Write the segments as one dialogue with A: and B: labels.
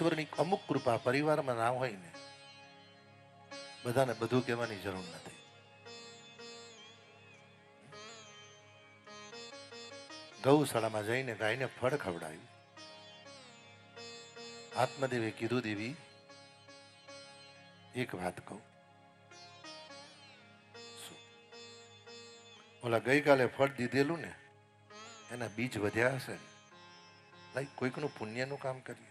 A: ઈશ્વરની અમુક કૃપા પરિવારમાં ના હોય ને, બધાને બધું કહેવાની જરૂર નથી. ગૌશાળામાં જઈને ગાયને ફળ ખવડાવ્યું. આત્મદેવે કીધું, દેવી એક વાત કહું, ઓલા ગઈકાલે ફળ દીધેલું ને એના બીજ વધ્યા હશે ને, લાઈક કોઈકનું પુણ્યનું કામ કરીએ.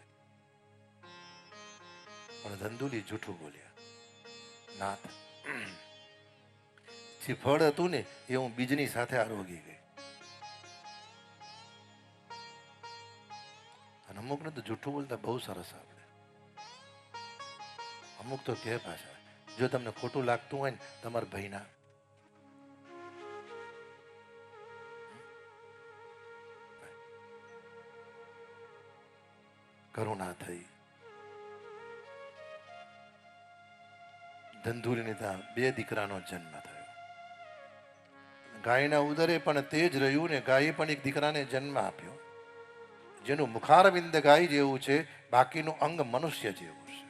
A: પણ ધંધુલી જૂઠું બોલ્યા. નાથ, જે ફળ હતું ને એ હું બીજની સાથે આરોગી ગઈ. અને અમુકને તો જૂઠું બોલતા બહુ સરસ આવડે. અમુક તો કે પાછા, જો તમને ખોટું લાગતું હોય ને તમારા ભાઈના, કરુણા થઈ. ધંધુરીને ત્યાં 2 દીકરાનો જન્મ થયો. ગાયના ઉદરે પણ તે જ રહ્યું ને ગાયે પણ એક દીકરાને જન્મ આપ્યો, જેનું મુખારવિંદ ગાય જેવું છે, બાકીનું અંગ મનુષ્ય જેવું છે.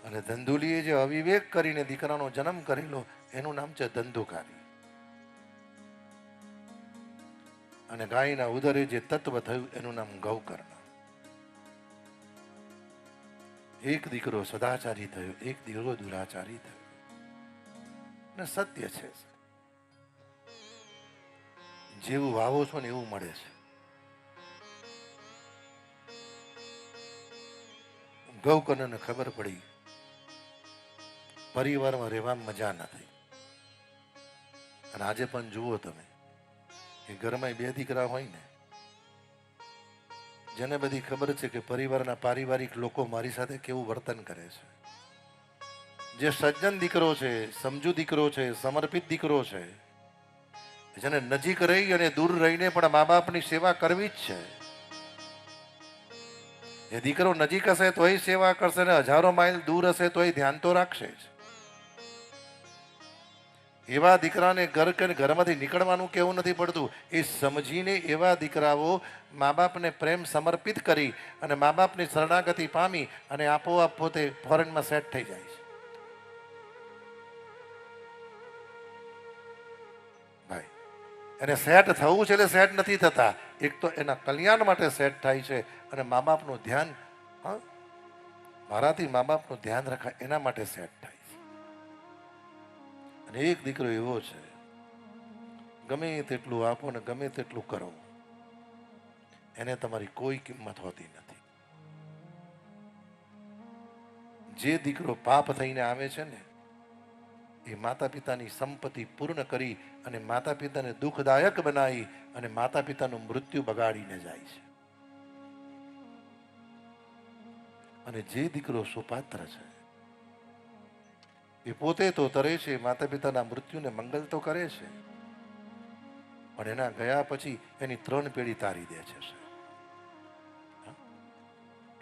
A: અને ધંધુલીએ જે અવિવેક કરીને દીકરાનો જન્મ કરેલો એનું નામ છે ધંધુકારી. અને ગાયના ઉદરે જે તત્વ થયું એનું નામ ગૌકર્ણ. એક દીકરો સદાચારી થયો, એક દીકરો દુરાચારી થયો. ને સત્ય છે, જેવું વાવો છો ને એવું મળે છે. ગૌકર્ણને ખબર પડી પરિવારમાં રહેવામાં મજા નથી. અને આજે પણ જુઓ તમે કે ઘરમાં 2 દીકરા હોય ને, જેને બધી ખબર છે કે પરિવારના પારિવારિક લોકો મારી સાથે કેવું વર્તન કરે છે. જે સજ્જન દીકરો છે, સમજુ દીકરો છે, સમર્પિત દીકરો છે, જેને નજીક રહી અને દૂર રહીને પણ મા બાપની સેવા કરવી જ છે. એ દીકરો નજીક હશે તોય સેવા કરશે ને હજારો માઇલ દૂર હશે તોય ધ્યાન તો રાખશે જ. એવા દીકરાને ઘરમાંથી નીકળવાનું કેવું નથી પડતું. એ સમજીને એવા દીકરાઓ મા બાપને પ્રેમ સમર્પિત કરી અને મા બાપની શરણાગતિ પામી અને આપોઆપ પોતે ફોરેનમાં સેટ થઈ જાય છે. ભાઈ, એને સેટ થવું છે એટલે સેટ નથી થતા. એક તો એના કલ્યાણ માટે સેટ થાય છે અને મા બાપનું ધ્યાન, મારાથી મા બાપનું ધ્યાન રખાય એના માટે સેટ થાય છે. અને એક દીકરો એવો છે, ગમે તેટલું આપો ને ગમે તેટલું કરો, એને તમારી કોઈ કિંમત હોતી નથી. જે દીકરો પાપ થઈને આવે છે ને, એ માતા પિતાની સંપત્તિ પૂર્ણ કરી અને માતા પિતાને દુઃખદાયક બનાવી અને માતા પિતાનું મૃત્યુ બગાડીને જાય છે. અને જે દીકરો સુપાત્ર છે એ પોતે તો તરે છે, માતા પિતાના મૃત્યુને મંગલ તો કરે છે, પણ એના ગયા પછી એની 3 પેઢી તારી દે છે.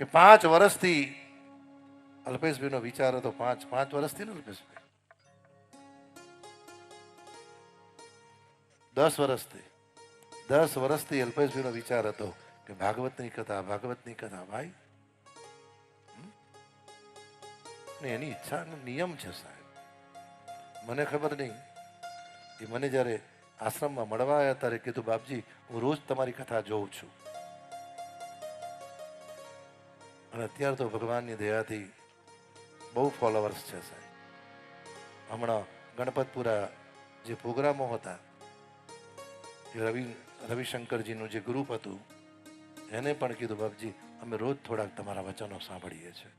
A: કે 5 વર્ષથી અલ્પેશભાઈનો વિચાર હતો, 5 વર્ષથી ને અલ્પેશભાઈ 10 વર્ષથી અલ્પેશભાઈનો વિચાર હતો કે ભાગવતની કથા ભાઈ, એની ઈચ્છા નિયમ છે સાહેબ. મને ખબર નહીં, એ મને જ્યારે આશ્રમમાં મળવા આવ્યા ત્યારે કીધું, બાપજી હું રોજ તમારી કથા જોઉં છું. અને અત્યારે તો ભગવાનની દયાથી બહુ ફોલોવર્સ છે સાહેબ. હમણાં ગણપતપુરા જે પ્રોગ્રામો હતા, એ રવિશંકરજીનું જે ગ્રુપ હતું, એને પણ કીધું, બાપજી અમે રોજ થોડાક તમારા વચનો સાંભળીએ છીએ.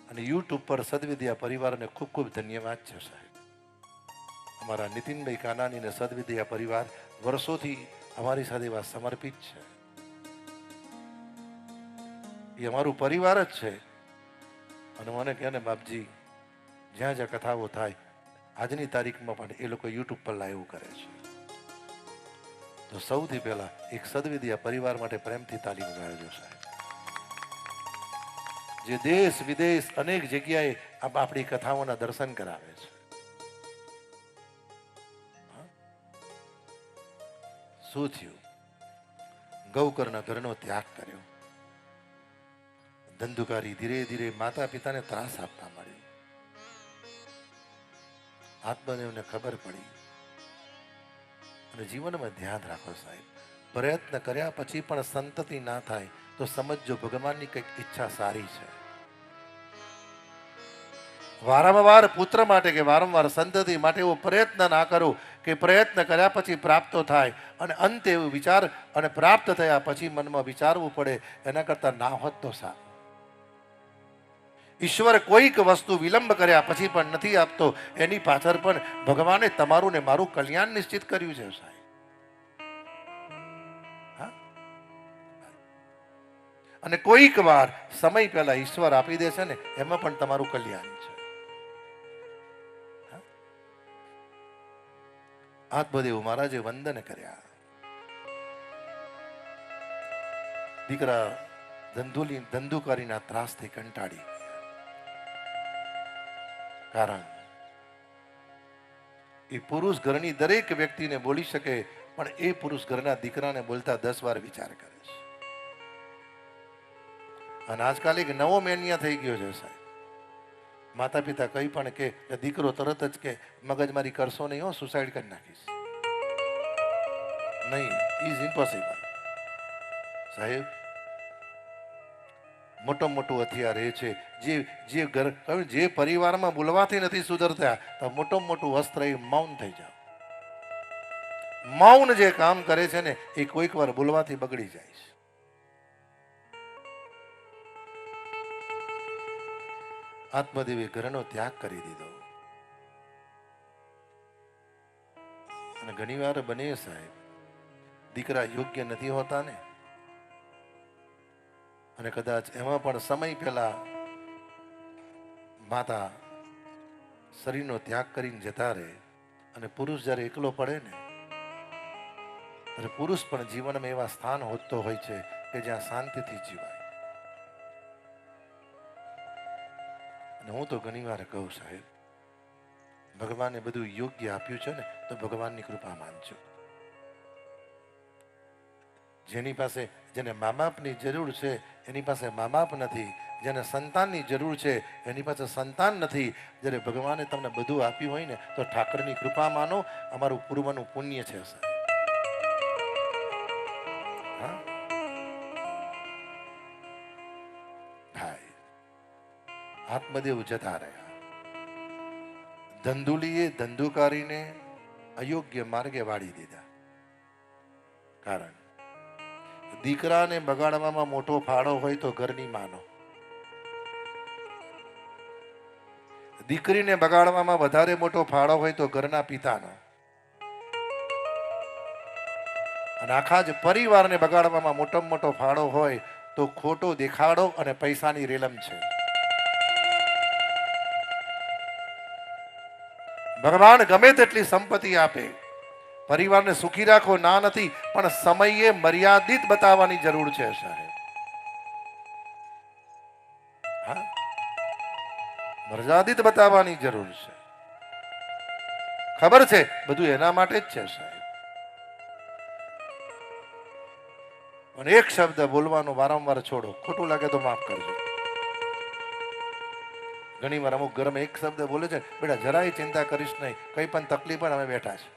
A: અને યુટ્યુબ પર સદવિદ્યા પરિવારને ખૂબ ખૂબ ધન્યવાદ છે સાહેબ. અમારા નીતિનભાઈ કાનાની અને સદવિદ્યા પરિવાર વર્ષોથી અમારી સાથે એવા સમર્પિત છે. એ અમારું પરિવાર જ છે. અને મને કહે ને, બાપજી જ્યાં જ્યાં કથાઓ થાય આજની તારીખમાં પણ એ લોકો યુટ્યુબ પર લાઈવ કરે છે. તો સૌથી પહેલા એક સદવિદ્યા પરિવાર માટે પ્રેમથી તાલી વગાડજો સાહેબ. જે દેશ વિદેશ અનેક જગ્યાએ આપણી કથાઓના દર્શન કરાવે છે. શું થયું? ગૌકર્ણ ઘરનો ત્યાગ કર્યો, ધંધુકારી ધીરે ધીરે માતા પિતાને ત્રાસ આપવા માંડી. આત્મદેવને ખબર પડી અને જીવનમાં ધ્યાન રાખો સાહેબ, પ્રયત્ન કર્યા પછી પણ સંતતિ ના થાય તો સમજજો ભગવાનની કંઈક ઈચ્છા સારી છે. વારંવાર પુત્ર માટે કે વારંવાર સંતતિ માટે એવો પ્રયત્ન ના કરો કે પ્રયત્ન કર્યા પછી પ્રાપ્ત થાય અને અંતે એવું વિચાર અને પ્રાપ્ત થયા પછી મનમાં વિચારવું પડે એના કરતા ના હોત તો સારું. ઈશ્વર કોઈક વસ્તુ વિલંબ કર્યા પછી પણ નથી આપતો, એની પાછળ પણ ભગવાને તમારું ને મારું કલ્યાણ નિશ્ચિત કર્યું છે સાહેબ. અને કોઈક વાર સમય પહેલા ઈશ્વર આપી દે છે ને એમાં પણ તમારું કલ્યાણ છે. આત્મદેવ મહારાજે વંદન કર્યા. દીકરા ધંધુકારીના ત્રાસથી કંટાળી ગયા. કારણ એ પુરુષ ઘરની દરેક વ્યક્તિને બોલી શકે પણ એ પુરુષ ઘરના દીકરાને બોલતા 10 વાર વિચાર કરે છે. અને આજકાલ એક નવો મેનિયા થઈ ગયો છે સાહેબ. માતા પિતા કઈ પણ કે દીકરો તરત જ કે મગજમારી કરશો નહીં, હો સુસાઇડ કરી નાખીશ. નહીં, ઇઝ ઇમ્પોસિબલ સાહેબ. મોટું હથિયાર એ છે જે પરિવારમાં બોલવાથી નથી સુધરતા તો મોટું વસ્ત્ર એ મૌન થઈ જાવ. મૌન જે કામ કરે છે ને એ કોઈક વાર બોલવાથી બગડી જાય છે. આત્મદેવે ઘરનો ત્યાગ કરી દીધો. અને ઘણી વાર બને સાહેબ, દીકરા યોગ્ય નથી હોતા ને, અને કદાચ એમાં પણ સમય પહેલા માતા શરીરનો ત્યાગ કરીને જતા રહે અને પુરુષ જ્યારે એકલો પડે ને ત્યારે પુરુષ પણ જીવનમાં એવા સ્થાન હોતો હોય છે કે જ્યાં શાંતિથી જીવાય. અને હું તો ઘણી વાર કહું સાહેબ, ભગવાને બધું યોગ્ય આપ્યું છે ને તો ભગવાનની કૃપા માનજો. જેને મા બાપની જરૂર છે એની પાસે મા બાપ નથી, જેને સંતાનની જરૂર છે એની પાસે સંતાન નથી. જ્યારે ભગવાને તમને બધું આપ્યું હોય ને તો ઠાકરની કૃપા માનો, અમારું પૂર્વનું પુણ્ય છે સાહેબ. ભાઈ આત્મદેવ જતા રહ્યા. ધંધુલીએ ધંધુકારીને અયોગ્ય માર્ગે વાળી દીધા. કારણ દીકરાને બગાડવામાં મોટો ફાળો હોય તો ઘરની માનો, દીકરીને બગાડવામાં વધારે મોટો ફાળો હોય તો ઘરના પિતાનો, અને આખા જ પરિવારને બગાડવામાં મોટામાં મોટો ફાળો હોય તો ખોટો દેખાડો અને પૈસાની રેલમ છે. ભગવાન ગમે તેટલી સંપત્તિ આપે, પરિવારને સુખી રાખો ના નથી, પણ સમયે મર્યાદિત બતાવવાની જરૂર છે સાહેબ. મર્યાદિત બતાવવાની જરૂર છે. ખબર છે બધું એના માટે જ છે સાહેબ. અને એક શબ્દ બોલવાનો વારંવાર છોડો, ખોટું લાગે તો માફ કરજો. ઘણી વાર અમુક ઘરમાં એક શબ્દ બોલે છે, બેટા જરાય ચિંતા કરીશ નહીં, કઈ પણ તકલીફ પણ અમે બેઠા છે.